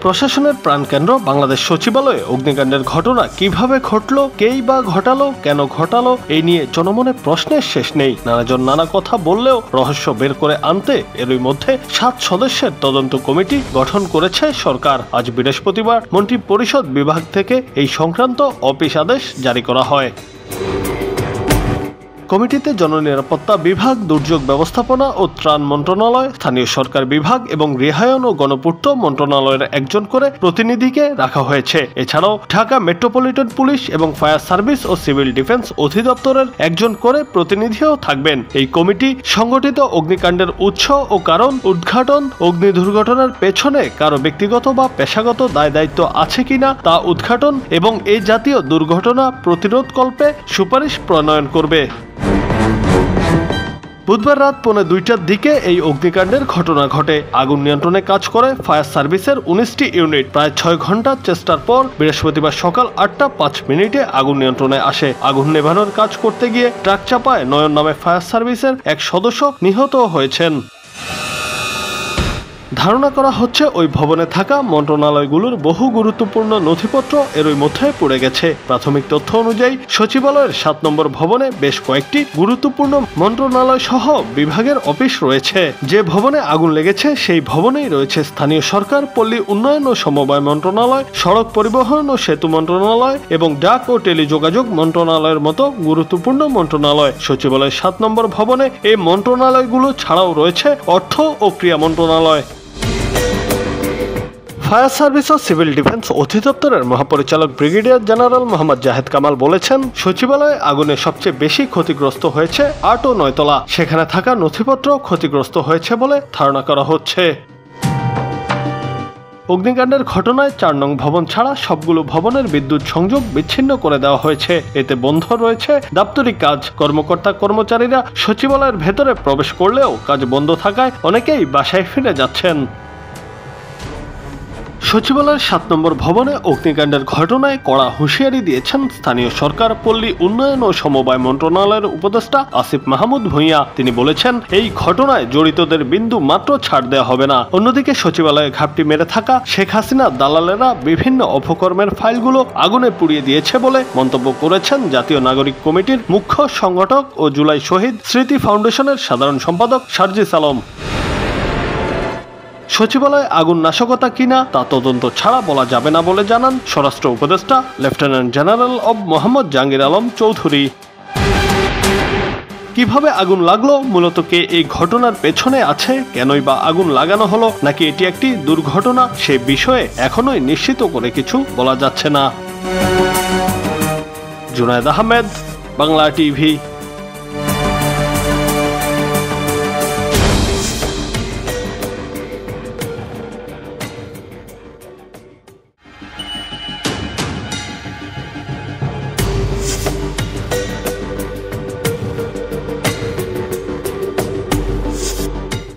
প্রশাসনের প্রাণকেন্দ্র বাংলাদেশ সচিবালয়ে অগ্নিকাণ্ডের ঘটনা কিভাবে ঘটলো, কেই বা ঘটালো, কেন ঘটালো, এই নিয়ে জনমনে প্রশ্নের শেষ নেই। নানাজন নানা কথা বললেও রহস্য বের করে আনতে এরই মধ্যে 7 সদস্যের তদন্ত কমিটি গঠন করেছে সরকার। আজ বৃহস্পতিবার মন্ত্রী পরিষদ বিভাগ থেকে এই সংক্রান্ত অফিস আদেশ জারি করা হয়। কমিটিতে জননিরাপত্তা বিভাগ, দুর্যোগ ব্যবস্থাপনা ও ত্রাণ মন্ত্রণালয়, স্থানীয় সরকার বিভাগ এবং গৃহায়ন ও গণপূর্ত মন্ত্রণালয়ের একজন করে প্রতিনিধিকে রাখা হয়েছে। এছাড়াও ঢাকা মেট্রোপলিটন পুলিশ এবং ফায়ার সার্ভিস ও সিভিল ডিফেন্স অধিদপ্তরের একজন করে প্রতিনিধিও থাকবেন। এই কমিটি সংঘটিত অগ্নিকাণ্ডের উৎস ও কারণ উদ্ঘাটন, অগ্নি দুর্ঘটনার পেছনে কারো ব্যক্তিগত বা পেশাগত দায় দায়িত্ব আছে কিনা তা উদ্ঘাটন এবং এই জাতীয় দুর্ঘটনা প্রতিরোধকল্পে সুপারিশ প্রণয়ন করবে। বুধবার রাত 1:45টার দিকে এই অগ্নিকাণ্ডের ঘটনা ঘটে। আগুন নিয়ন্ত্রণে কাজ করে ফায়ার সার্ভিসের 19টি ইউনিট। প্রায় 6 ঘন্টা চেষ্টার পর বৃহস্পতিবার সকাল 8টা 5 মিনিটে আগুন নিয়ন্ত্রণে আসে। আগুন নেভানোর কাজ করতে গিয়ে ট্রাক চাপায় নয়ন নামে ফায়ার সার্ভিসের এক সদস্য নিহত হয়েছেন। ধারণা করা হচ্ছে ওই ভবনে থাকা মন্ত্রণালয়গুলোর বহু গুরুত্বপূর্ণ নথিপত্র এরই মধ্যে পড়ে গেছে। প্রাথমিক তথ্য অনুযায়ী সচিবালয়ের 7 নম্বর ভবনে বেশ কয়েকটি গুরুত্বপূর্ণ মন্ত্রণালয় সহ বিভাগের অফিস রয়েছে। যে ভবনে আগুন লেগেছে সেই ভবনেই রয়েছে স্থানীয় সরকার, পল্লী উন্নয়ন ও সমবায় মন্ত্রণালয়, সড়ক পরিবহন ও সেতু মন্ত্রণালয় এবং ডাক ও টেলিযোগাযোগ মন্ত্রণালয়ের মতো গুরুত্বপূর্ণ মন্ত্রণালয়। সচিবালয়ের 7 নম্বর ভবনে এই মন্ত্রণালয়গুলো ছাড়াও রয়েছে অর্থ ও ক্রীড়া মন্ত্রণালয়। ফায়ার সার্ভিস ও সিভিল ডিফেন্স অধিদপ্তরের মহাপরিচালক ব্রিগেডিয়ার জেনারেল মোহাম্মদ জাহেদ কামাল বলেছেন, সচিবালয়ে আগুনে সবচেয়ে বেশি ক্ষতিগ্রস্ত হয়েছে 8 ও 9 তলা। সেখানে থাকা নথিপত্র ক্ষতিগ্রস্ত হয়েছে বলে ধারণা করা হচ্ছে। অগ্নিকাণ্ডের ঘটনায় 4 নং ভবন ছাড়া সবগুলো ভবনের বিদ্যুৎ সংযোগ বিচ্ছিন্ন করে দেওয়া হয়েছে। এতে বন্ধ রয়েছে দাপ্তরিক কাজ। কর্মকর্তা কর্মচারীরা সচিবালয়ের ভেতরে প্রবেশ করলেও কাজ বন্ধ থাকায় অনেকেই বাসায় ফিরে যাচ্ছেন। সচিবালয়ের 7 নম্বর ভবনে অগ্নিকাণ্ডের ঘটনায় কড়া হুঁশিয়ারি দিয়েছেন স্থানীয় সরকার, পল্লী উন্নয়ন ও সমবায় মন্ত্রণালয়ের উপদেষ্টা আসিফ মাহমুদ ভূঁইয়া। তিনি বলেছেন, এই ঘটনায় জড়িতদের বিন্দু মাত্র ছাড় দেওয়া হবে না। অন্যদিকে সচিবালয়ে ঘাপটি মেরে থাকা শেখ হাসিনা দালালেরা বিভিন্ন অপকর্মের ফাইলগুলো আগুনে পুড়িয়ে দিয়েছে বলে মন্তব্য করেছেন জাতীয় নাগরিক কমিটির মুখ্য সংগঠক ও জুলাই শহীদ স্মৃতি ফাউন্ডেশনের সাধারণ সম্পাদক সার্জিস আলম। সচিবালয়ে আগুন নাশকতা কিনা তা তদন্ত ছাড়া বলা যাবে না বলে জানান স্বরাষ্ট্র উপদেষ্টা lieutenant general of Mohammad Jahangir Alam Chowdhury. কিভাবে আগুন লাগলো, মূলত কে এই ঘটনার পেছনে আছে, কেনই বা আগুন লাগানো হলো, নাকি এটি একটি দুর্ঘটনা, সে বিষয়ে এখনোই নিশ্চিত করে কিছু বলা যাচ্ছে না। জুনায়েদ আহমেদ, বাংলা টিভি।